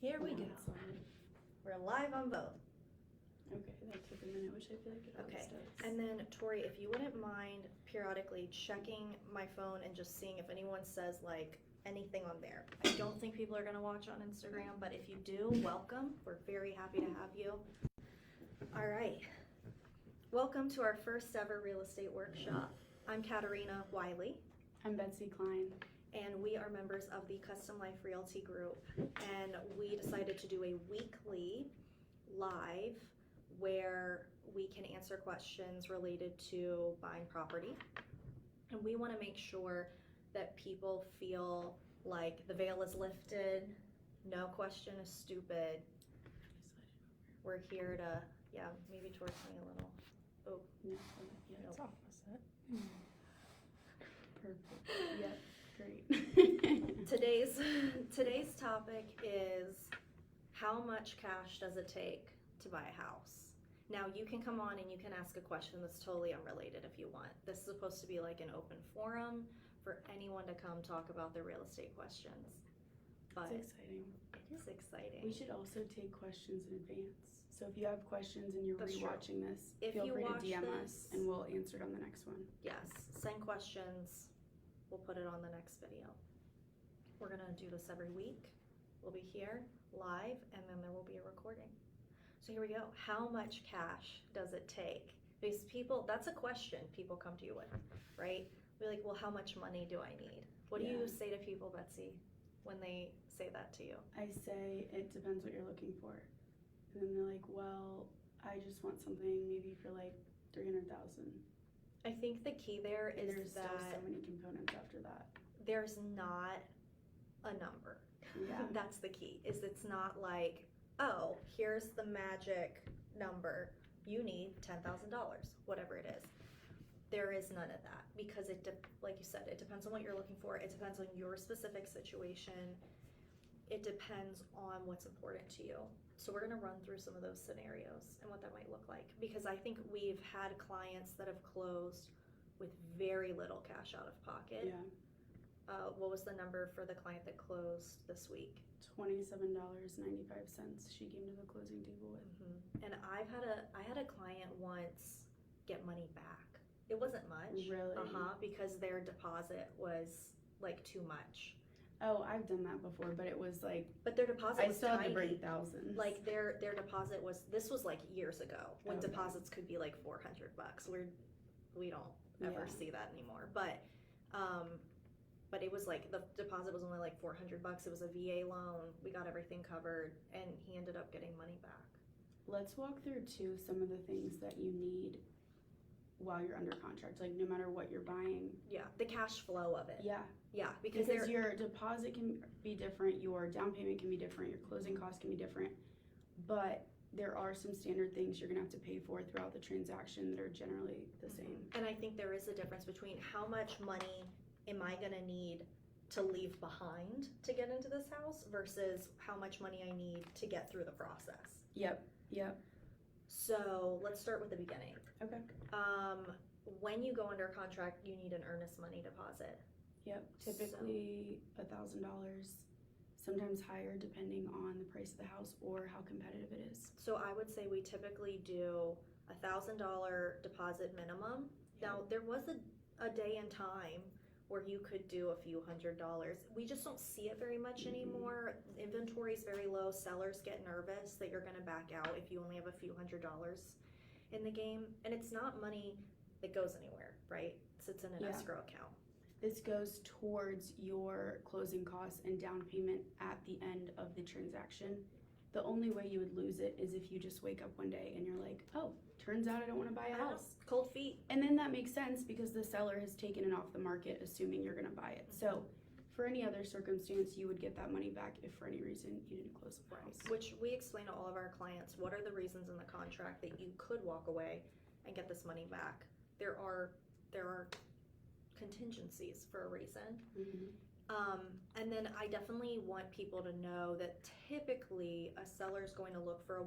Here we go. We're live on both. Okay, that took a minute, which I feel like it always Okay, does. and then Tori, if you wouldn't mind periodically checking my phone and just seeing if anyone says like anything on there. I don't think people are gonna watch on Instagram, but if you do, welcome. We're very happy to have you. All right, welcome to our first ever real estate workshop. I'm Katerina Wiley, I'm Betsy Klein. and we are members of the Custom Life Realty Group, and we decided to do a weekly live where we can answer questions related to buying property. And we want to make sure that people feel like the veil is lifted, no question is stupid. We're here to, yeah, maybe towards me a little. Oh, No, yeah, Nope. it's opposite. Perfect. Yep, great. Today's topic is how much cash does it take to buy a house? Now you can come on and you can ask a question that's totally unrelated if you want. This is supposed to be like an open forum for anyone to come talk about their real estate questions. But It's exciting. it is exciting. We should also take questions in advance. So if you have questions and you're That's true. rewatching this, If feel you free to watch DM this- us and we'll answer it on the next one. Yes, send questions. We'll put it on the next video. We're gonna do this every week. We'll be here live and then there will be a recording. So here we go. How much cash does it take? Because people, that's a question people come to you with, right? We're like, well, how much money do I need? What do you Yeah. say to people, Betsy, when they say that to you? I say it depends what you're looking for. And then they're like, well, I just want something maybe for like 300,000. I think the key there And is there's that still so many components after that. there's not a number. Yeah. That's the key, is it's not like, oh, here's the magic number. You need $10,000, whatever it is. There is none of that because like you said, it depends on what you're looking for. It depends on your specific situation. It depends on what's important to you. So we're gonna run through some of those scenarios and what that might look like. Because I think we've had clients that have closed with very little cash out of pocket. Yeah. What was the number for the client that closed this week? $27.95 she came to the closing table with. And I had a client once get money back. It wasn't much. Really? Because their deposit was like too much. Oh, I've done that before, but it was like But their deposit I was still tiny. had to bring thousands. Like their deposit was, this was like years ago when Okay. deposits could be like $400. We don't ever Yeah. see that anymore. But it was like the deposit was only like $400. It was a VA loan. We got everything covered, and he ended up getting money back. Let's walk through too some of the things that you need while you're under contract. Like no matter what you're buying. Yeah, the cash flow of it. Yeah. Yeah, because your deposit can be different, your down payment can be different, your closing costs can be different, but there are some standard things you're gonna have to pay for throughout the transaction that are generally the same. And I think there is a difference between how much money am I gonna need to leave behind to get into this house versus how much money I need to get through the process. Yep. So let's start with the beginning. Okay. When you go under contract, you need an earnest money deposit. Yep. Typically $1,000, sometimes higher depending on the price of the house or how competitive it is. So I would say we typically do $1,000 deposit minimum. Now, there was a day and time where you could do a few $100s. We just don't see it very much anymore. Inventory is very low. Sellers get nervous that you're gonna back out if you only have a few $100s in the game. And it's not money that goes anywhere, right? It sits in an escrow account. This goes towards your closing costs and down payment at the end of the transaction. The only way you would lose it is if you just wake up one day and you're like, oh, turns out I don't want to buy a house. Cold feet. And then that makes sense because the seller has taken it off the market assuming you're going to buy it. So for any other circumstance, you would get that money back if for any reason you didn't close the house. Which we explain to all of our clients, what are the reasons in the contract that you could walk away and get this money back? There are contingencies for a reason. And then I definitely want people to know that typically a seller is going to look for a 1%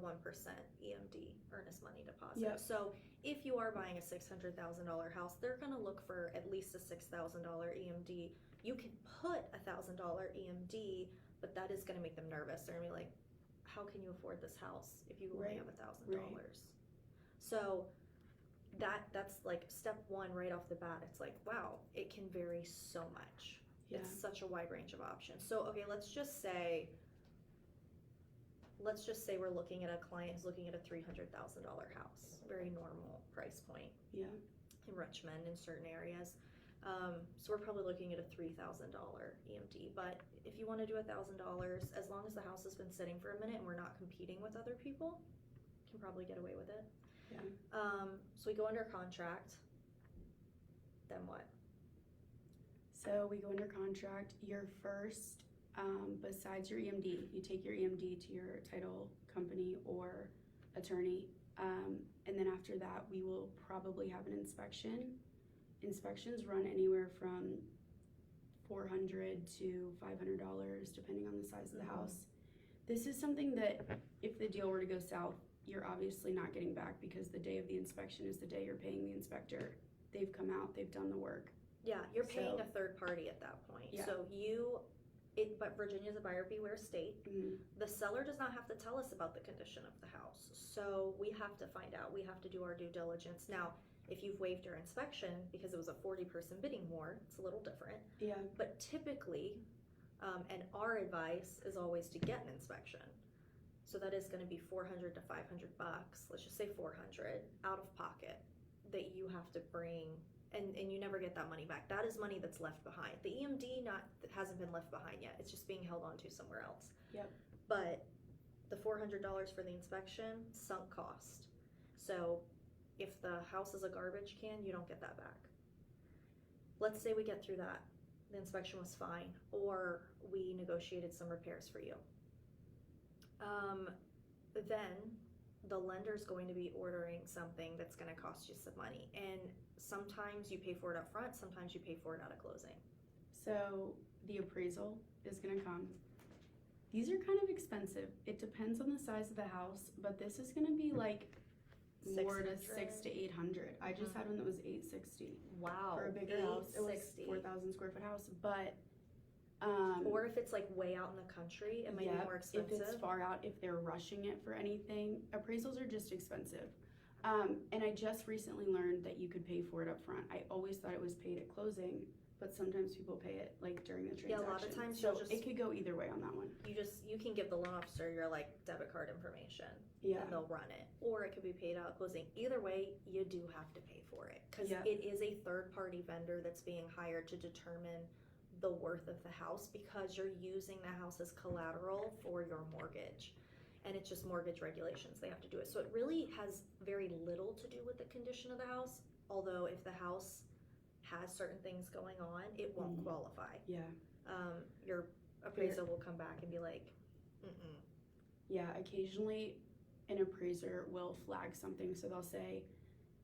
EMD, earnest money deposit. Yep. So if you are buying a $600,000 house, they're going to look for at least a $6,000 EMD. You can put $1,000 EMD, but that is gonna make them nervous. They're gonna be like, how can you afford this house if you only Right, have $1,000? So that's like step one right off the bat. It's like, wow, it can vary so much. Yeah. It's such a wide range of options. So okay, let's just say we're looking at a client who's looking at a $300,000 house, very normal price point. Yeah. In Richmond in certain areas. So we're probably looking at a $3,000 EMD, but if you want to do $1,000, as long as the house has been sitting for a minute and we're not competing with other people, can probably get away with it. Yeah. So we go under contract, then what? So we go under contract. Your first, besides your EMD, you take your EMD to your title company or attorney, and then after that, we will probably have an inspection. Inspections run anywhere from $400 to $500, depending on the size of the house. This is something that, if the deal were to go south, you're obviously not getting back, because the day of the inspection is the day you're paying the inspector. They've come out, they've done the work. Yeah, you're paying So- a third party at that point. Yeah. So but Virginia's a buyer beware state. Mm-hmm. The seller does not have to tell us about the condition of the house. So we have to find out, we have to do our due diligence. Now, if you've waived your inspection because it was a 40-person bidding war, it's a little different. Yeah. But typically, and our advice is always to get an inspection. So that is gonna be $400 to $500, let's just say 400 out of pocket that you have to bring, and you never get that money back. That is money that's left behind. The EMD hasn't been left behind yet, it's just being held onto somewhere else. Yep. But the $400 for the inspection, sunk cost. So if the house is a garbage can, you don't get that back. Let's say we get through that, the inspection was fine, or we negotiated some repairs for you. Then the lender's going to be ordering something that's gonna cost you some money. And sometimes you pay for it up front, sometimes you pay for it out of closing. So the appraisal is gonna come. These are kind of expensive. It depends on the size of the house, but this is gonna be like more to 600 to 800. I just had one that was $860 Wow. for a bigger house. It was $860. 4,000 square foot house, but Or if it's like way out in the country, it might be more expensive. if it's far out, if they're rushing it for anything, appraisals are just expensive. And I just recently learned that you could pay for it up front. I always thought it was paid at closing, but sometimes people pay it like during the transaction. Yeah, a lot of times so you'll just- it could go either way on that one. You can give the loan officer your like debit card information, Yeah. and they'll run it, or it could be paid out at closing. Either way, you do have to pay for it, because Yeah. it is a third-party vendor that's being hired to determine the worth of the house, because you're using the house as collateral for your mortgage, and it's just mortgage regulations, they have to do it. So it really has very little to do with the condition of the house, although if the house has certain things going on, it won't Mhm. qualify. Yeah. Your appraiser will come back and be like, mm-mm. Yeah, occasionally an appraiser will flag something, so they'll say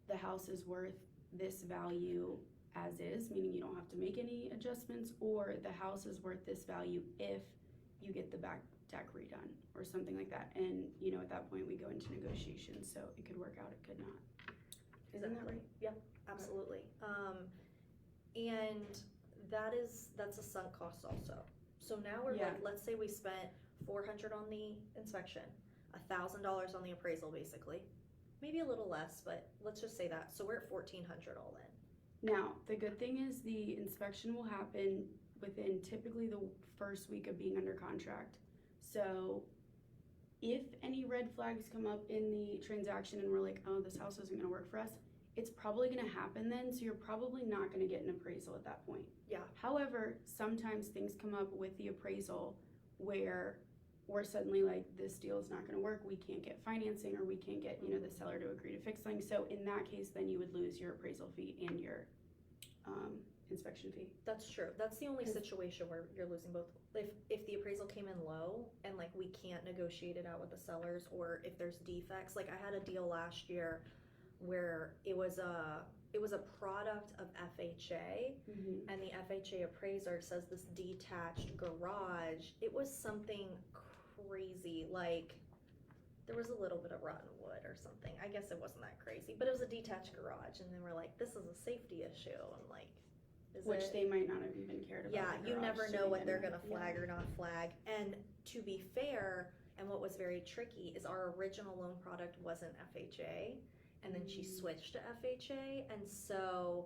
the house is worth this value as is, meaning you don't have to make any adjustments, or the house is worth this value if you get the back deck redone or something like that. And at that point we go into negotiations, so it could work out, it could not. Isn't that right? Yeah, absolutely. And that's a sunk cost also. So now we're Yeah. like, let's say we spent $400 on the inspection, $1,000 on the appraisal basically. Maybe a little less, but let's just say that. So we're at $1,400 all in. Now, the good thing is the inspection will happen within typically the first week of being under contract. So if any red flags come up in the transaction and we're like, oh, this house isn't gonna work for us, it's probably gonna happen then, so you're probably not gonna get an appraisal at that point. Yeah. However, sometimes things come up with the appraisal where we're suddenly like, this deal is not gonna work, we can't get financing, or we can't get, the seller to agree to fix things. So in that case, then you would lose your appraisal fee and your inspection fee. That's true. That's the only 'Cause- situation where you're losing both. If the appraisal came in low and like we can't negotiate it out with the sellers, or if there's defects, like I had a deal last year where it was a product of FHA, Mm-hmm. and the FHA appraiser says this detached garage, it was something crazy, like there was a little bit of rotten wood or something. I guess it wasn't that crazy, but it was a detached garage, and then we're like, this is a safety issue, and like, Which they might not have even cared about. Yeah, the you garage never to know what begin they're with. gonna flag or not flag. And to be fair, and what was very tricky is our original loan product wasn't FHA, and then she switched to FHA, and so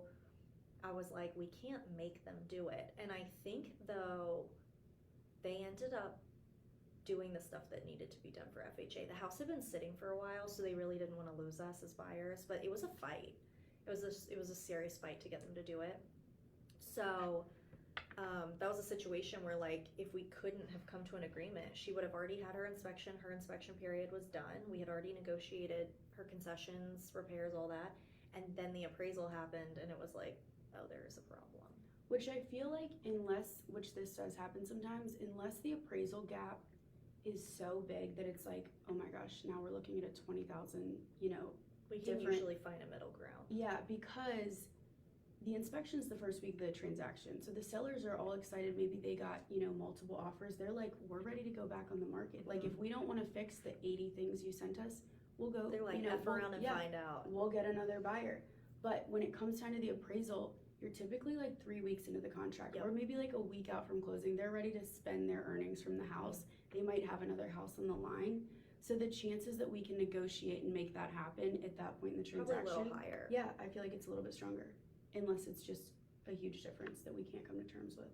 I was like, we can't make them do it. And I think though they ended up doing the stuff that needed to be done for FHA. The house had been sitting for a while, so they really didn't want to lose us as buyers, but it was a fight. It was a serious fight to get them to do it. So that was a situation where, like, if we couldn't have come to an agreement, she would have already had her inspection. Her inspection period was done. We had already negotiated her concessions, repairs, all that. And then the appraisal happened, and it was like, oh, there is a problem. Which I feel like which this does happen sometimes, unless the appraisal gap is so big that it's like, oh my gosh, now we're looking at a 20,000, We can different- usually find a middle ground. Yeah, because the inspection's the first week of the transaction. So the sellers are all excited. Maybe they got, multiple offers. They're like, we're ready to go back on the market. Like, if we don't want to fix the 80 things you sent us, we'll go, They're like, F around and find out. we'll get another buyer. But when it comes time to the appraisal, you're typically like 3 weeks into the contract, Yep. or maybe like a week out from closing. They're ready to spend their earnings from the house. They might have another house on the line. So the chances that we can negotiate and make that happen at that point in the Probably transaction, a little higher. yeah, I feel like it's a little bit stronger, unless it's just a huge difference that we can't come to terms with.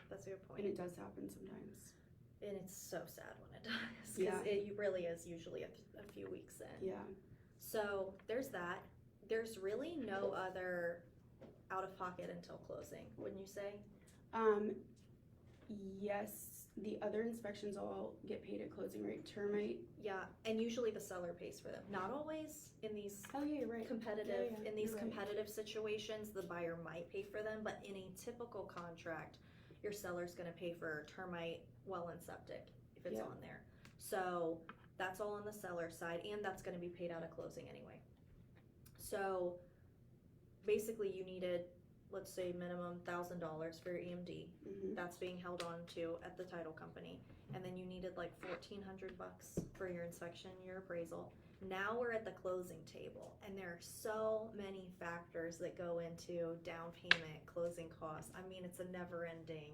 That's a good point. And it does happen sometimes. And it's so sad when it does, Yeah. because it really is usually a few weeks in. Yeah. So there's that. There's really no other out of pocket until closing, wouldn't you say? Yes, the other inspections all get paid at closing, right? Termite. Yeah, and usually the seller pays for them. Not always in these Oh yeah, you're right. competitive Yeah, in these you're right. competitive situations, the buyer might pay for them, but in a typical contract, your seller's going to pay for termite, well, and septic if it's Yeah. on there. So that's all on the seller side, and that's going to be paid out at closing anyway. So basically, you needed, let's say, minimum $1,000 for your EMD. Mm-hmm. That's being held on to at the title company, and then you needed like $1,400 for your inspection, your appraisal. Now we're at the closing table, and there are so many factors that go into down payment, closing costs. I mean, it's a never-ending,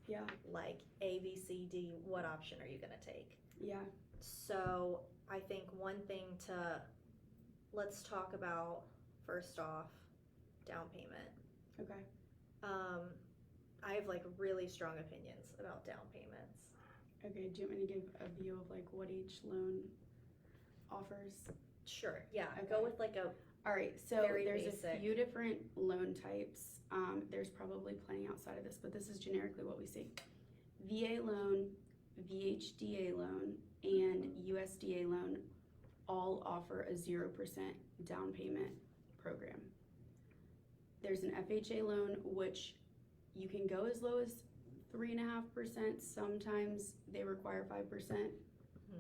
Yeah. like A, B, C, D. What option are you gonna take? Yeah. So I think one thing let's talk about first off, down payment. Okay. I have like really strong opinions about down payments. Okay. Do you want me to give a view of like what each loan offers? Sure, yeah, Okay. go with like a, All right. So Very there's basic. a few different loan types. There's probably plenty outside of this, but this is generically what we see: VA loan, VHDA loan, and USDA loan all offer a 0% down payment program. There's an FHA loan, which you can go as low as 3.5%. Sometimes they require 5%.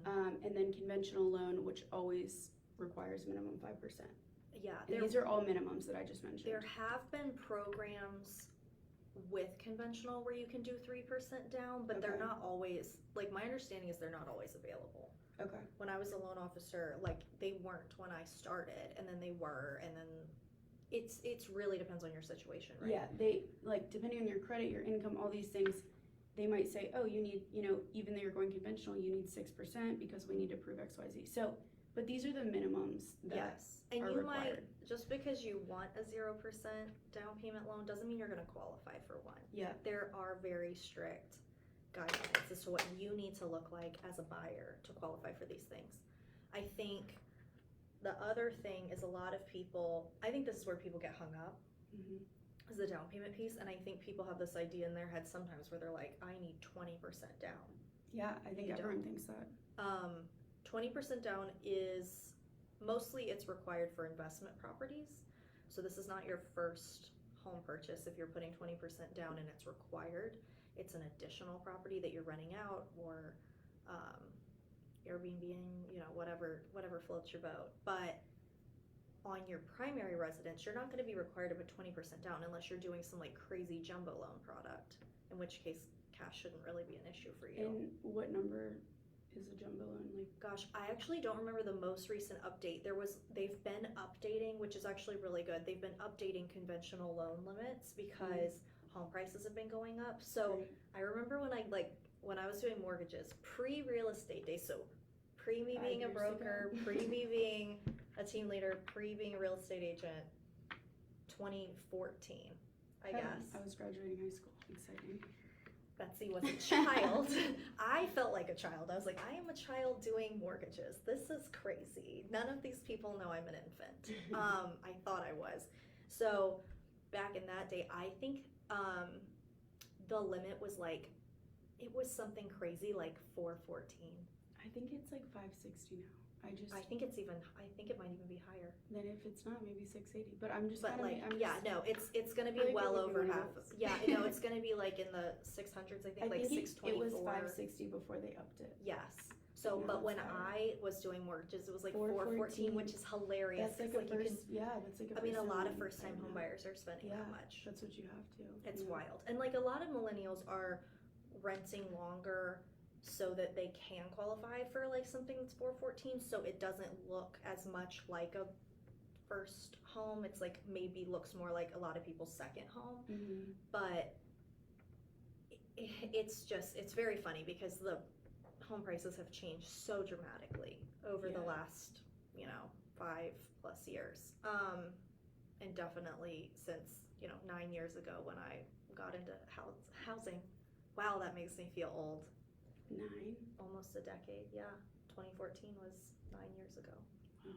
And then conventional loan, which always requires minimum 5%. yeah, And these are all minimums that I just mentioned. there have been programs with conventional where you can do 3% down, but they're Okay. not always, like my understanding is they're not always available. Okay. When I was a loan officer, like they weren't when I started, and then they were, and then it's really depends on your situation, right? Yeah, they, like, depending on your credit, your income, all these things, they might say, oh, you need, even though you're going conventional, you need 6% because we need to prove X, Y, Z. So, but these are the minimums that Yes, and are you required. might, just because you want a 0% down payment loan doesn't mean you're gonna qualify for one. Yeah. There are very strict guidelines as to what you need to look like as a buyer to qualify for these things. I think the other thing is I think this is where people get hung up, Mhm. is the down payment piece, and I think people have this idea in their head sometimes where they're like, I need 20% down. Yeah, I think You everyone thinks that. 20% down is, mostly it's required for investment properties. So this is not your first home purchase if you're putting 20% down and it's required. It's an additional property that you're renting out, or Airbnb-ing, whatever floats your boat. But on your primary residence, you're not going to be required to put 20% down unless you're doing some like crazy jumbo loan product, in which case cash shouldn't really be an issue for you. And what number is a jumbo loan like? Gosh, I actually don't remember the most recent update. They've been updating, which is actually really good. They've been updating conventional loan limits because home prices have been going up. So Right. I remember when I was doing mortgages, pre-real estate day, so pre me 5 being a years broker, ago. pre me being a team leader, pre being a real estate agent, 2014, I Oh, guess. I was graduating high school. Exciting. Betsy was a child. I felt like a child. I was like, I am a child doing mortgages. This is crazy. None of these people know I'm an infant. I thought I was. So back in that day, I think the limit was like, it was something crazy like 414. I think it's like 560 now. I think it might even be higher. Then if it's not, maybe 680. But I'm just But kinda, like, I'm yeah, just, no, it's gonna be I think it well would be over one of half. those. Yeah, no, it's gonna be like in the 600s. I think I like think 624. it was 560 before they upped it. Yes. So, Now but it's when higher. I was doing mortgages, it was like 414, 414, which is hilarious. That's like 'cause, a you first, yeah, that's like a I mean, a first lot time of first-time right home now. buyers are spending that much. That's what you have to. It's yeah. wild. And like a lot of millennials are renting longer so that they can qualify for like something that's 414, so it doesn't look as much like a first home. It's like maybe looks more like a lot of people's second home. Mm-hmm. But it's very funny because the home prices have changed so dramatically over the Yeah. last 5+ years, and definitely since 9 years ago when I got into housing. Wow, that makes me feel old. 9. Almost a decade. Yeah, 2014 was 9 years ago. Wow.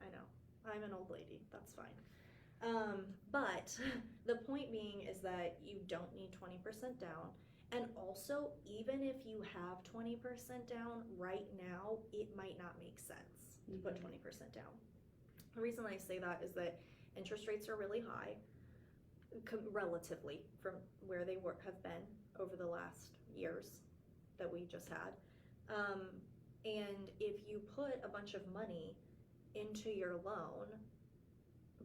I know, I'm an old lady, that's fine. But the point being is that you don't need 20% down. And also, even if you have 20% down right now, it might not make sense to put 20% down. The reason I say that is that interest rates are really high, relatively from where they have been over the last years that we just had. And if you put a bunch of money into your loan,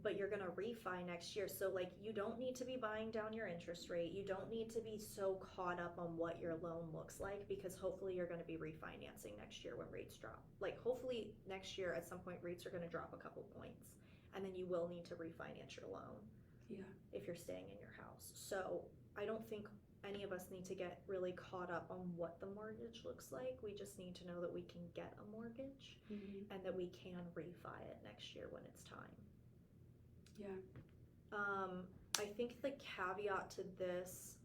but you're gonna refi next year, so like you don't need to be buying down your interest rate. You don't need to be so caught up on what your loan looks like, because hopefully you're gonna be refinancing next year when rates drop. Like hopefully next year at some point rates are gonna drop a couple points, and then you will need to refinance your loan. Yeah. If you're staying in your house. So I don't think any of us need to get really caught up on what the mortgage looks like. We just need to know that we can get a mortgage and that we can refi it next year when it's time. Yeah. I think the caveat to this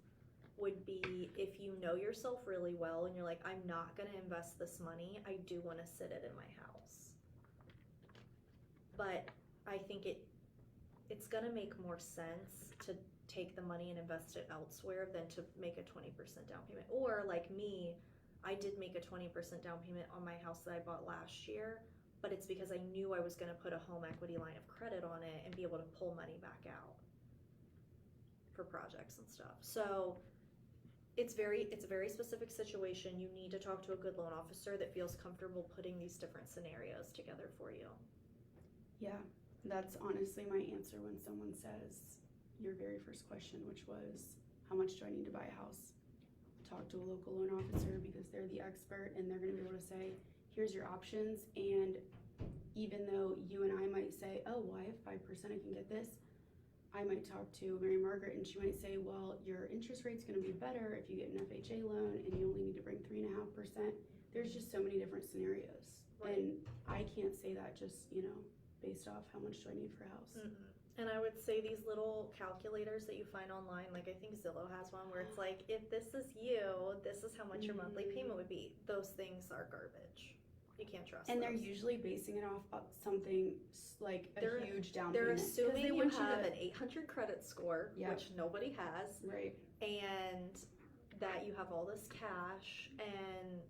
would be if you know yourself really well and you're like, I'm not going to invest this money, I do want to sit it in my house. But I think it's going to make more sense to take the money and invest it elsewhere than to make a 20% down payment. Or like me, I did make a 20% down payment on my house that I bought last year, but it's because I knew I was going to put a home equity line of credit on it and be able to pull money back out for projects and stuff. So it's a very specific situation. You need to talk to a good loan officer that feels comfortable putting these different scenarios together for you. Yeah, that's honestly my answer when someone says your very first question, which was, how much do I need to buy a house? Talk to a local loan officer because they're the expert and they're going to be able to say, here's your options. And even though you and I might say, oh, well, I have 5%, I can get this, I might talk to Mary Margaret and she might say, well, your interest rate's going to be better if you get an FHA loan and you only need to bring 3.5%. There's just so many different scenarios. Right. And I can't say that just, based off how much do I need for a house. Mm-mm. And I would say these little calculators that you find online, like I think Zillow has one where it's like, if this is you, this is how much your monthly payment would be. Those things are garbage. You can't trust And those. they're usually basing it off of something like a huge down They're payment. assuming they you want have to, an 800 credit score, Yep. which nobody has, right. and that you have all this cash, and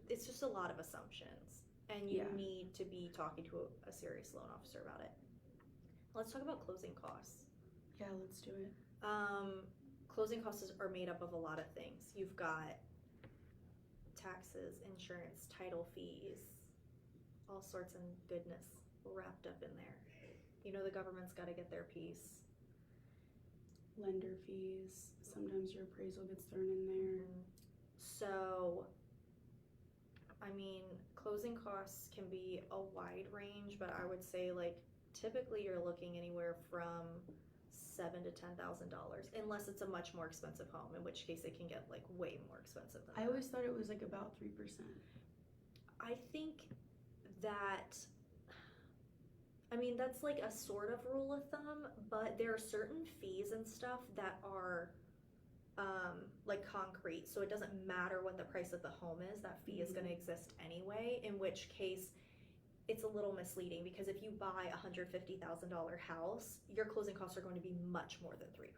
it's just a lot of assumptions. And you need to be talking to a serious loan officer about it. Let's talk about closing costs. Yeah, let's do it. Closing costs are made up of a lot of things. You've got taxes, insurance, title fees, all sorts of goodness wrapped up in there. The government's got to get their piece. Lender fees. Sometimes your appraisal gets thrown in there. So, I mean, closing costs can be a wide range, but I would say like typically you're looking anywhere from $7,000 to $10,000, unless it's a much more expensive home, in which case it can get like way more expensive than I that. always thought it was like about 3%. I think that, I mean, that's like a sort of rule of thumb, but there are certain fees and stuff that are like concrete, so it doesn't matter what the price of the home is, that fee is going to exist anyway, in which case it's a little misleading, because if you buy a $150,000 house, your closing costs are going to be much more than 3%,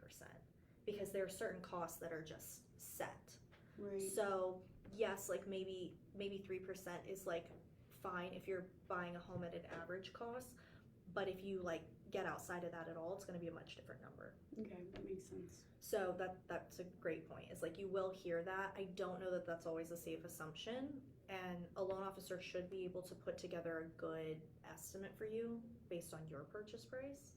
because there are certain costs that are just set. Right. So yes, like maybe 3% is like fine if you're buying a home at an average cost, but if you like get outside of that at all, it's going to be a much different number. Okay, that makes sense. So that's a great point. Is like you will hear that. I don't know that that's always a safe assumption, and a loan officer should be able to put together a good estimate for you based on your purchase price.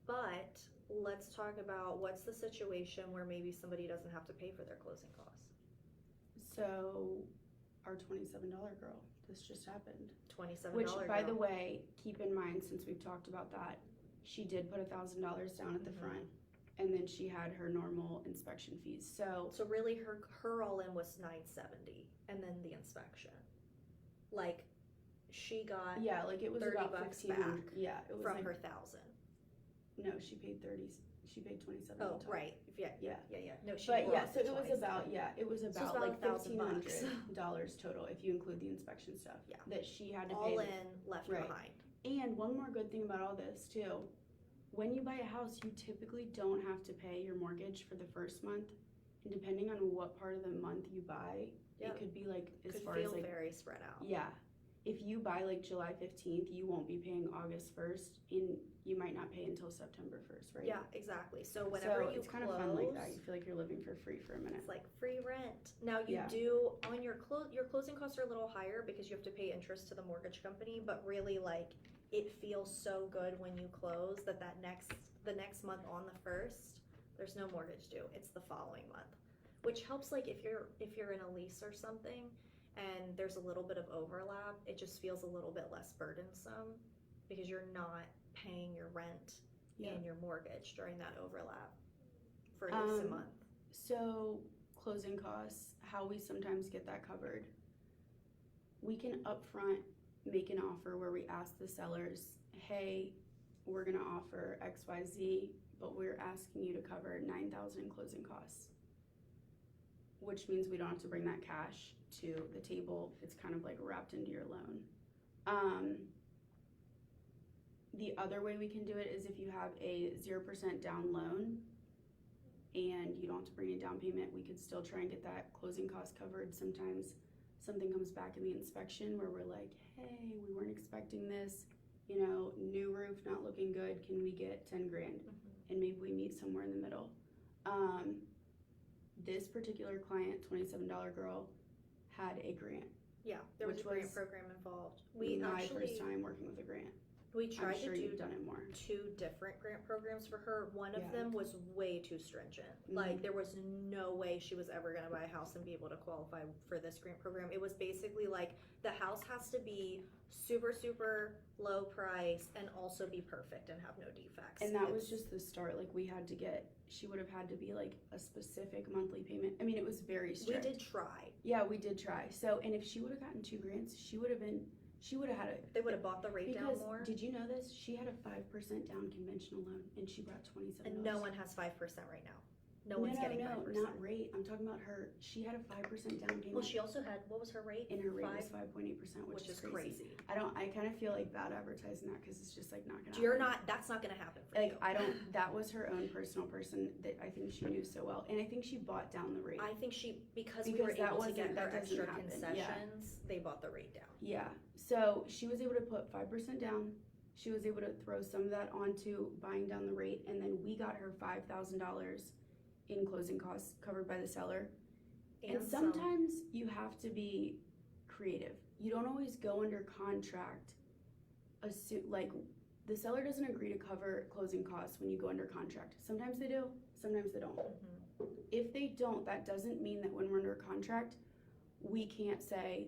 But let's talk about what's the situation where maybe somebody doesn't have to pay for their closing costs. So, our $27 girl, this just happened. $27. Which, by the way, keep in mind, since we've talked about that, she did put $1,000 down at the front, and then she had her normal inspection fees. So really, her all in was $970, and then the inspection. Like, she got yeah, like it was $30 about back $1,500. Yeah, it was from like, her $1,000. No, she paid 30. She paid 27. Oh, right. Yeah. No, she. But yeah, brought so the it was 27. about it was So it's about about like $1,500 total if you include the inspection stuff. Yeah. That she had to all pay. in, left Right. behind. And one more good thing about all this too, when you buy a house, you typically don't have to pay your mortgage for the first month, and depending on what part of the month you buy, Yep. it could be like as Could far feel as like very spread out. yeah. If you buy like July 15th, you won't be paying August 1st, and you might not pay until September 1st, right? Yeah, exactly. So whenever you it's close, kind of fun like that. You feel like you're living for free for a minute. it's like free rent. Now you Yeah. do on your closing costs are a little higher because you have to pay interest to the mortgage company, but really like it feels so good when you close that the next month on the 1st, there's no mortgage due. It's the following month, which helps like if you're in a lease or something and there's a little bit of overlap, it just feels a little bit less burdensome because you're not paying your rent and your mortgage during that overlap for at least a month. So closing costs, how we sometimes get that covered. We can upfront make an offer where we ask the sellers, hey, we're gonna offer XYZ, but we're asking you to cover $9,000 in closing costs. Which means we don't have to bring that cash to the table. It's kind of like wrapped into your loan. The other way we can do it is if you have a 0% down loan and you don't have to bring a down payment, we could still try and get that closing cost covered. Sometimes something comes back in the inspection where we're like, hey, we weren't expecting this, new roof not looking good, can we get 10 grand? And maybe we meet somewhere in the middle. This particular client, $27 girl, had a grant. Yeah, there was a grant program involved. We my actually first time working with a grant. we tried I'm sure to do you've done it more. 2 different grant programs for her. One of them was way too stringent. Mhm. Like there was no way she was ever gonna buy a house and be able to qualify for this grant program. It was basically like the house has to be super low price and also be perfect and have no defects. And that was just the start. Like she would have had to be like a specific monthly payment. I mean, it was very we strict. did try. Yeah, we did try. So, and if she would have gotten 2 grants, she would have had a. They would have bought the rate down Because more. did you know this? She had a 5% down conventional loan, and she brought $27. And no one has 5% right now. No one's getting 5%. Not rate. I'm talking about her. She had a 5% down payment. Well, she also had, what was her rate? and her rate was 5.8%, which is crazy. I kind of feel like bad advertising that because it's just like not gonna. That's not gonna happen for you. Like that was her own personal person that I think she knew so well, and I think she bought down the rate. I think because we were that able to get that her doesn't extra happen. concessions, they bought the rate down. Yeah, so she was able to put 5% down. She was able to throw some of that onto buying down the rate, and then we got her $5,000 in closing costs covered by the seller. And sometimes you have to be creative. You don't always go under contract. Like the seller doesn't agree to cover closing costs when you go under contract. Sometimes they do, sometimes they don't. If they don't, that doesn't mean that when we're under contract, we can't say,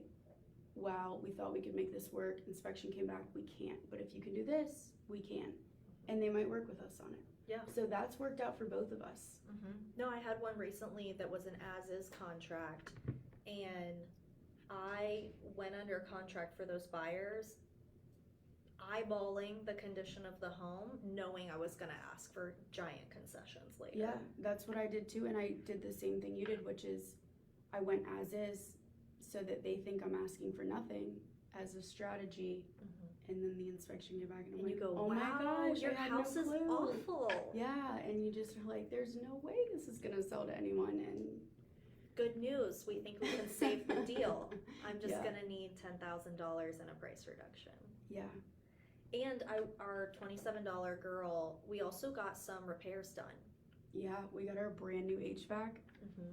wow, we thought we could make this work, inspection came back, we can't. But if you can do this, we can. And they might work with us on it. Yeah. So that's worked out for both of us. No, I had one recently that was an as-is contract, and I went under contract for those buyers, eyeballing the condition of the home, knowing I was gonna ask for giant concessions later. Yeah, that's what I did too, and I did the same thing you did, which is I went as is so that they think I'm asking for nothing as a strategy, and then the inspection came back and I'm And like, you go, oh wow, my gosh, your I had house no is clue. awful. Yeah, and you just are like, there's no way this is gonna sell to anyone, and Good news, we think we can save the deal. I'm just Yeah. gonna need $10,000 in a price reduction. yeah, And our $27 girl, we also got some repairs done. yeah, we got our brand new HVAC.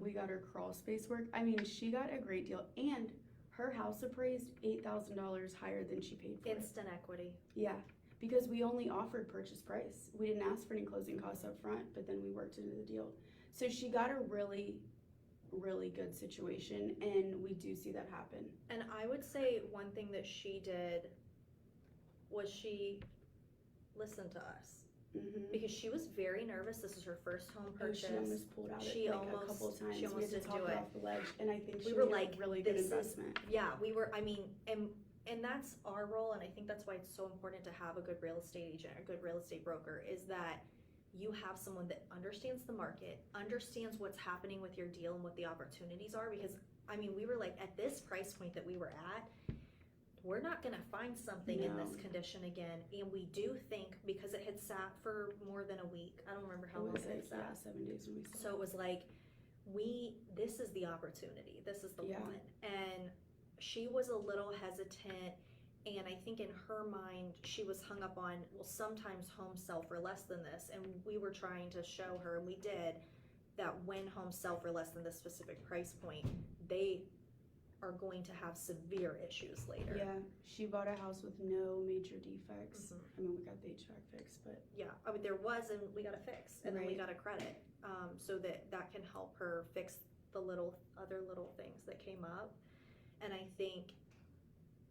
We got her crawl space work. I mean, she got a great deal, and her house appraised $8,000 higher than she paid for it. Instant equity. Yeah, because we only offered purchase price. We didn't ask for any closing costs up front, but then we worked into the deal. So she got a really, really good situation, and we do see that happen. And I would say one thing that she did was she listened to us. Mm-hmm. Because she was very nervous. This is her first home purchase. She almost pulled out She it like almost- a couple of times. she We almost had to didn't talk do her it. off the ledge, and I think We she were made like, a really good this is- investment. Yeah, we were, I mean, and that's our role, and I think that's why it's so important to have a good real estate agent, a good real estate broker, is that you have someone that understands the market, understands what's happening with your deal and what the opportunities are, because, I mean, we were like, at this price point that we were at, we're not gonna find something in this No. condition again, and we do think, because it had sat for more than a week, I don't remember how It long was it had like, sat. yeah, 7 days when we saw So it was like, this is the opportunity, this is the Yeah. one. And she was a little hesitant, and I think in her mind, she was hung up on, well, sometimes homes sell for less than this, and we were trying to show her, and we did, that when homes sell for less than this specific price point, they are going to have severe issues later. Yeah, she bought a house with no major defects. Mhm. I mean, we got the HVAC fixed, but Yeah, I mean, there was, and we got it fixed, and then we Right. got a credit, so that can help her fix the other little things that came up. And I think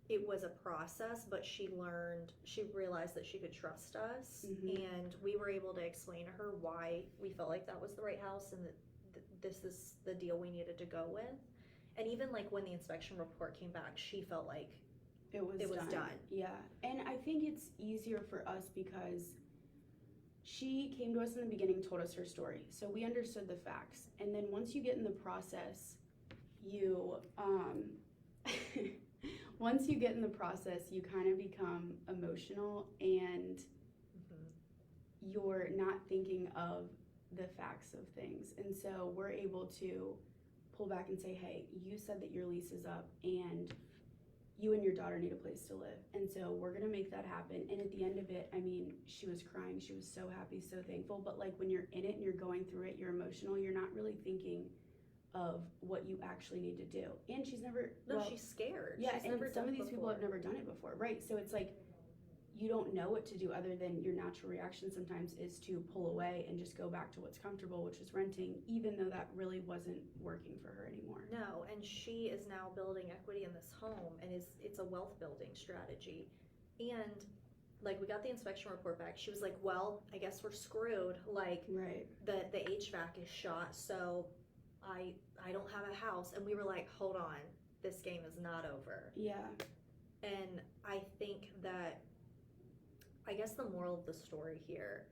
it was a process, but she realized that she could trust us, Mhm. and we were able to explain to her why we felt like that was the right house, and that this is the deal we needed to go with. And even like when the inspection report came back, she felt like it was done. Yeah, and I think it's easier for us because she came to us in the beginning, told us her story, so we understood the facts. And then once you get in the process, you once you get in the process, you kind of become emotional, and you're not thinking of the facts of things. And so we're able to pull back and say, hey, you said that your lease is up, and you and your daughter need a place to live, and so we're gonna make that happen. And at the end of it, I mean, she was crying, she was so happy, so thankful, but like when you're in it and you're going through it, you're emotional, you're not really thinking of what you actually need to do. And she's never she's scared. yeah, She's and never some done of these people before. have never done it before, right? So it's like you don't know what to do other than your natural reaction sometimes is to pull away and just go back to what's comfortable, which is renting, even though that really wasn't working for her anymore. No, and she is now building equity in this home, and it's a wealth building strategy. And like, we got the inspection report back. She was like, well, I guess we're screwed. Like, Right. the HVAC is shot, so I don't have a house. And we were like, hold on, this game is not over. Yeah. And I think that, I guess the moral of the story here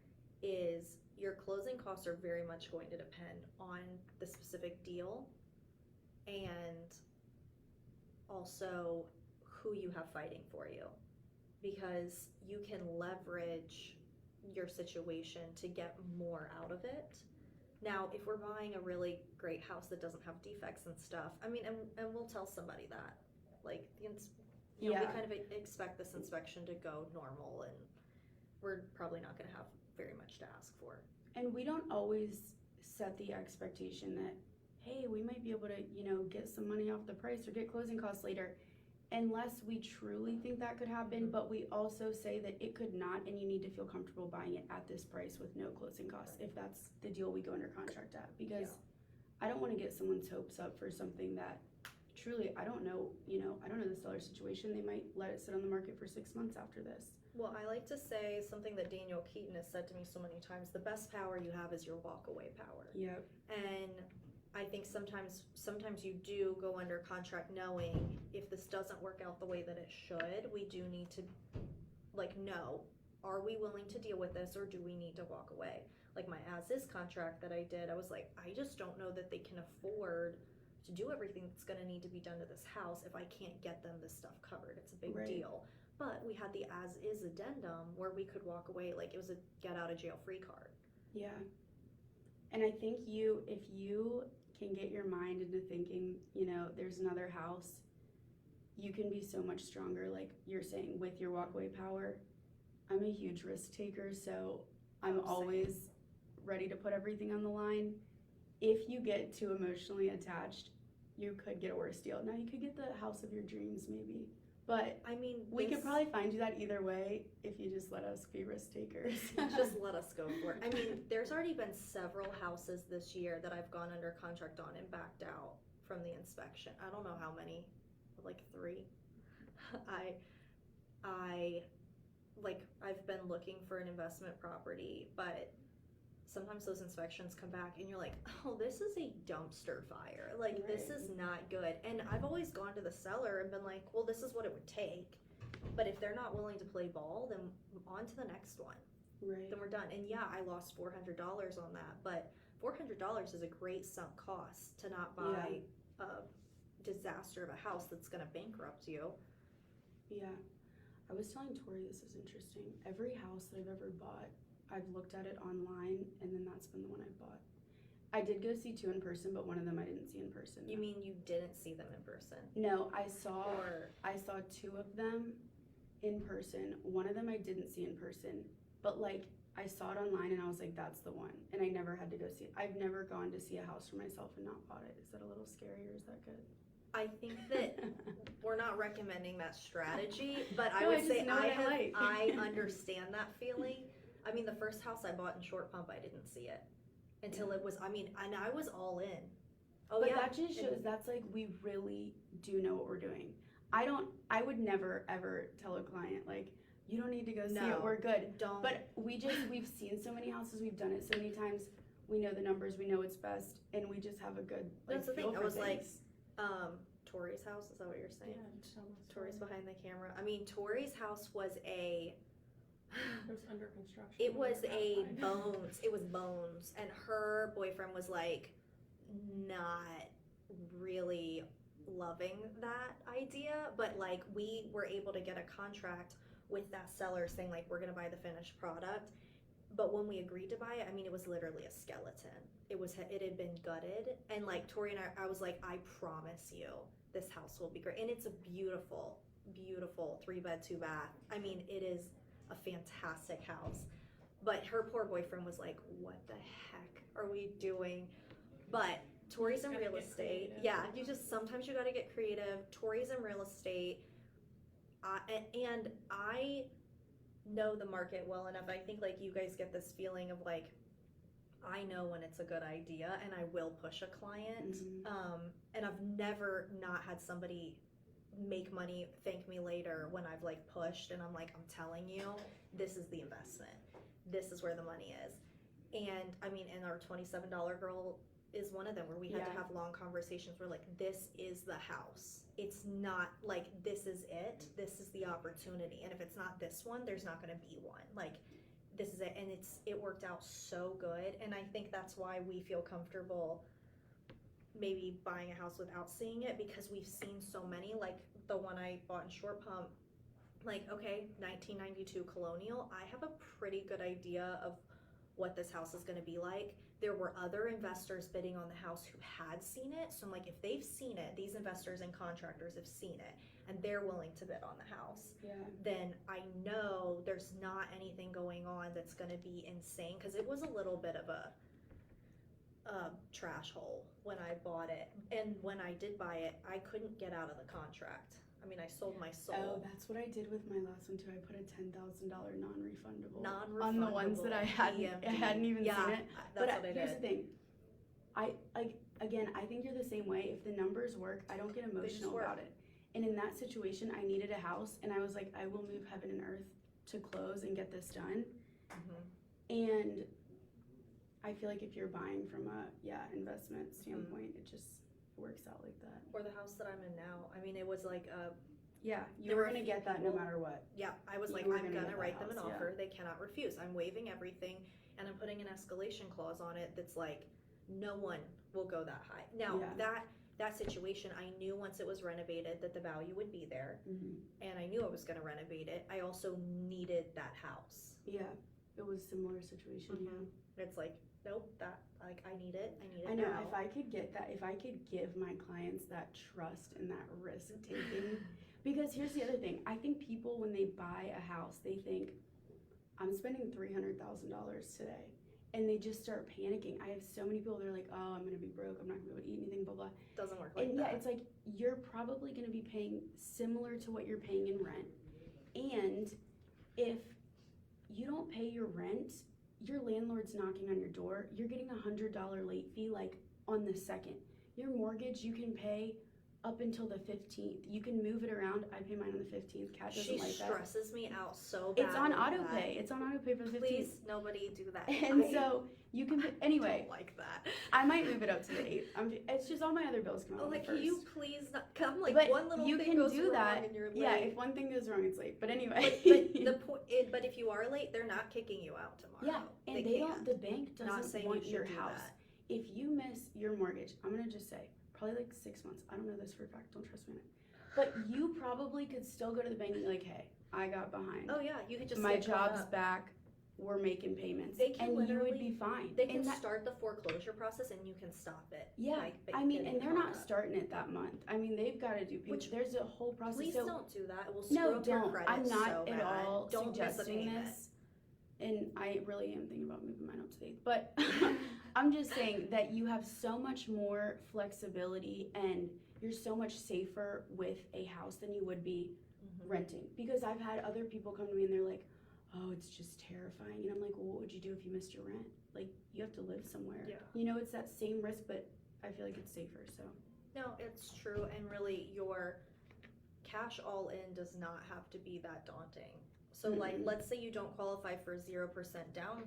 is your closing costs are very much going to depend on the specific deal, and also who you have fighting for you, because you can leverage your situation to get more out of it. Now, if we're buying a really great house that doesn't have defects and stuff, I mean, and we'll tell somebody that, like, we Yeah. kind of expect this inspection to go normal, and we're probably not going to have very much to ask for. And we don't always set the expectation that, hey, we might be able to, get some money off the price or get closing costs later. unless we truly think that could happen, but we also say that it could not, and you need to feel comfortable buying it at this price with no closing costs, if that's the deal we go under contract at, because I don't wanna get someone's hopes up for something that truly, I don't know, I don't know the seller's situation, they might let it sit on the market for 6 months after this. Well, I like to say something that Daniel Keaton has said to me so many times, the best power you have is your walk-away power. Yep. And I think sometimes you do go under contract knowing if this doesn't work out the way that it should, we do need to, like, know, are we willing to deal with this or do we need to walk away? Like my as-is contract that I did, I was like, I just don't know that they can afford to do everything that's gonna need to be done to this house if I can't get them this stuff covered. It's a big Right. deal. But we had the as-is addendum where we could walk away, like it was a get-out-of-jail-free card. Yeah. And I think if you can get your mind into thinking, there's another house, you can be so much stronger, like you're saying, with your walkaway power. I'm a huge risk taker, so I'm Same. always ready to put everything on the line. If you get too emotionally attached, you could get a worse deal. Now, you could get the house of your dreams, maybe. But I mean, we could probably find you that either way if you just let us be risk takers. just let us go for it. I mean, there's already been several houses this year that I've gone under contract on and backed out from the inspection. I don't know how many, like 3. I've been looking for an investment property, but sometimes those inspections come back and you're like, oh, this is a dumpster fire. Like, this Right. is not good. And I've always gone to the seller and been like, well, this is what it would take. But if they're not willing to play ball, then on to the next one. Right. Then we're done. And yeah, I lost $400 on that, but $400 is a great sunk cost to not buy a disaster of a house that's gonna bankrupt you. Yeah. I was telling Tori, this is interesting. Every house that I've ever bought, I've looked at it online, and then that's been the one I bought. I did go see 2 in person, but one of them I didn't see in person. You mean you didn't see them in person? No, I saw Or 2 of them in person. One of them I didn't see in person, but like I saw it online and I was like, that's the one. And I never had to go see it. I've never gone to see a house for myself and not bought it. Is that a little scary or is that good? I think that we're not recommending that strategy, but I No, I would just say know what I like. I understand that feeling. I mean, the first house I bought in Short Pump, I didn't see it until it was, and I was all in. Oh But yeah. that just shows that's like we really do know what we're doing. I would never ever tell a client like, you don't need to go see No. it, we're good. Don't. But we've seen so many houses, we've done it so many times, we know the numbers, we know what's best, and we just have a good That's the feel thing, I for was like, things. Tori's house, is that what you're saying? Yeah, just almost Tori's done. behind the camera. I mean, Tori's house was It was under construction. it when we was were a outside. it was bones, and her boyfriend was like not really loving that idea, but like we were able to get a contract with that seller saying like we're gonna buy the finished product. But when we agreed to buy it, I mean, it was literally a skeleton. It had been gutted, and like Tori and I was like, I promise you, this house will be great, and it's a beautiful, beautiful 3-bed, 2-bath. I mean, it is a fantastic house. But her poor boyfriend was like, what the heck are we doing? But Tori's in Gotta real get estate. creative. Yeah, sometimes you gotta get creative. Tori's in real estate. And I know the market well enough. I think like you guys get this feeling of like, I know when it's a good idea and I will push a client. Mhm. And I've never not had somebody make money, thank me later when I've like pushed and I'm like, I'm telling you, this is the investment. This is where the money is. And I mean, and our $27 girl is one of them where we had to Yeah. have long conversations where like, this is the house. It's not like, this is it. This is the opportunity. And if it's not this one, there's not going to be one. Like, this is it. And it worked out so good. And I think that's why we feel comfortable maybe buying a house without seeing it, because we've seen so many, like the one I bought in Short Pump, like, okay, 1992 Colonial, I have a pretty good idea of what this house is going to be like. There were other investors bidding on the house who had seen it, so I'm like, if they've seen it, these investors and contractors have seen it, and they're willing to bid on the house, Yeah. then I know there's not anything going on that's going to be insane, because it was a little bit of a trash hole when I bought it. And when I did buy it, I couldn't get out of the contract. I mean, I sold my Oh, soul. that's what I did with my last one too. I put a $10,000 non-refundable Non-refundable. on the ones that I hadn't even yeah, seen it. that's But what I here's did. the thing. I think you're the same way. If the numbers work, I don't get just emotional work. about it. And in that situation, I needed a house, and I was like, I will move heaven and earth to close and get this done. And I feel like if you're buying from a investment standpoint, it just works out like that. Or the house that I'm in now. I mean, it was like Yeah, you There were were a gonna few get that no people- matter what. yeah, I was You like, were I'm gonna gonna get that write them an house, yeah. offer. They cannot refuse. I'm waiving everything, and I'm putting an escalation clause on it that's like, no one will go that high. Now, Yeah. that situation, I knew once it was renovated that the value would be there, and I knew I was gonna renovate it. I also needed that house. Yeah, it was a similar situation. Yeah. It's like, nope, that, like, I need it I know, now. if I could get that, if I could give my clients that trust and that risk taking, because here's the other thing, I think people, when they buy a house, they think, I'm spending $300,000 today, and they just start panicking. I have so many people, they're like, oh, I'm gonna be broke, I'm not gonna be able to eat anything, blah, blah. Doesn't work like And that. yeah, it's like, you're probably gonna be paying similar to what you're paying in rent, and if you don't pay your rent, your landlord's knocking on your door, you're getting $100 late fee like on the second. Your mortgage you can pay up until the 15th. You can move it around. I pay mine on the 15th. Kat doesn't She like that. stresses me out so bad. It's on with auto that. pay. It's on auto pay for the 15th. Please, nobody do that. And I so you can anyway. don't like that. I might move it up to the 8th. It's just all my other bills come out Oh, on the like, 1st. can you please not? Cause I'm like, But one little you thing can goes do wrong that. and you're late. Yeah, if one thing goes wrong, it's late. But anyway. But if you are late, they're not kicking you out tomorrow. Yeah, and they don't. can't. The bank Not doesn't saying want you your should do house. that. If you miss your mortgage, I'm gonna just say probably like 6 months. I don't know this for a fact. Don't trust me on it. But you probably could still go to the bank and be like, hey, I got behind. Oh yeah, you could just My say, "Call job's up." back. We're making payments, They can and you would literally- be fine. They can And that- start the foreclosure process and you can stop it. Yeah, Like, I mean, getting and they're caught not up. starting it that month. I mean, they've got to do payments. There's a whole process. Please So don't do that. It will screw no, up your don't. credit I'm not so at bad. all Don't miss a suggesting payment. this. And I really am thinking about moving mine up to the 8th. But I'm just saying that you have so much more flexibility and you're so much safer with a house than you would be renting. Because I've had other people come to me and they're like, oh, it's just terrifying. And I'm like, well, what would you do if you missed your rent? Like, you have to live somewhere. Yeah. You know, it's that same risk, but I feel like it's safer, so. No, it's true, and really your cash all in does not have to be that daunting. So like, Mm-mm. let's say you don't qualify for 0% down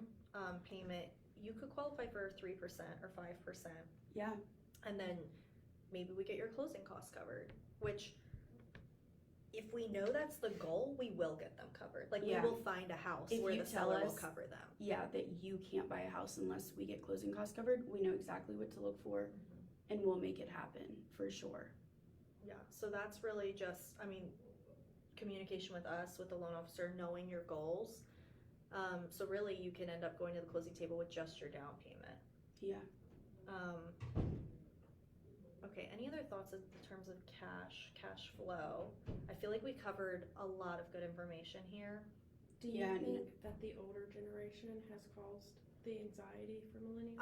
payment, you could qualify for 3% or 5%. Yeah. And then maybe we get your closing costs covered, which if we know that's the goal, we will get them covered. Like, Yeah. we will find a house If where you the tell seller will us- cover them. Yeah, that you can't buy a house unless we get closing costs covered. We know exactly what to look for and we'll make it happen for sure. Yeah, so that's really just, I mean, communication with us, with the loan officer, knowing your goals. So really, you can end up going to the closing table with just your down payment. Yeah. Okay, any other thoughts in terms of cash flow? I feel like we covered a lot of good information here. Do you Yeah, think that the older generation has caused the anxiety for millennials?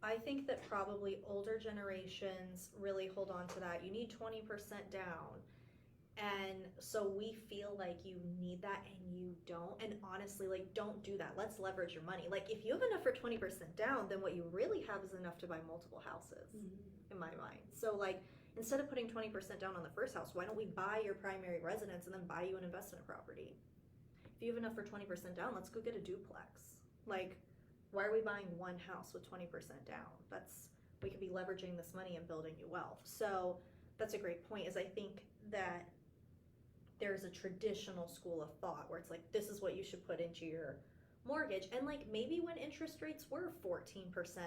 I think that probably older generations really hold on to that. You need 20% down. And so we feel like you need that and you don't. And honestly, like, don't do that. Let's leverage your money. Like, if you have enough for 20% down, then what you really have is enough to buy multiple houses, in my mind. So like, instead of putting 20% down on the first house, why don't we buy your primary residence and then buy you an investment property? If you have enough for 20% down, let's go get a duplex. Like, why are we buying one house with 20% down? We could be leveraging this money and building you wealth. So that's a great point, is I think that there's a traditional school of thought where it's like, this is what you should put into your mortgage. And like, maybe when interest rates were 14%,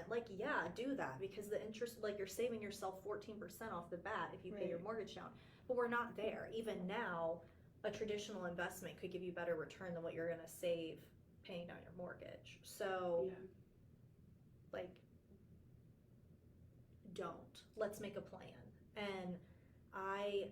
like, yeah, do that, because the interest, like, you're saving yourself 14% off the bat if you pay your mortgage down. But we're not there. Even now, a traditional investment could give you better return than what you're going to save paying down your mortgage. So Yeah. like, don't. Let's make a plan. And I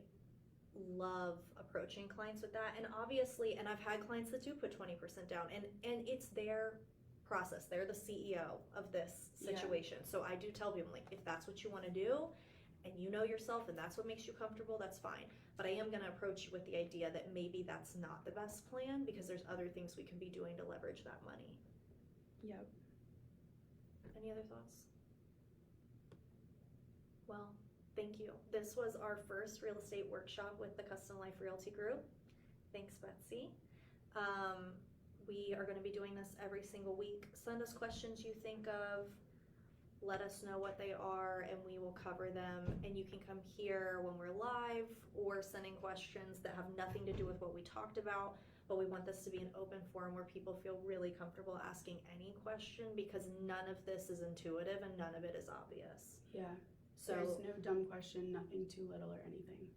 love approaching clients with that. And obviously, and I've had clients that do put 20% down, and it's their process. They're the CEO of this situation. So I do tell people, like, if that's what you want to do, and you know yourself and that's what makes you comfortable, that's fine. But I am gonna approach you with the idea that maybe that's not the best plan because there's other things we can be doing to leverage that money. Yep. Any other thoughts? Well, thank you. This was our first real estate workshop with the Custom Life Realty Group. Thanks, Betsy. We are going to be doing this every single week. Send us questions you think of. Let us know what they are, and we will cover them. And you can come here when we're live or send in questions that have nothing to do with what we talked about. But we want this to be an open forum where people feel really comfortable asking any question because none of this is intuitive and none of it is obvious. Yeah. So There's no dumb question, nothing too little or anything.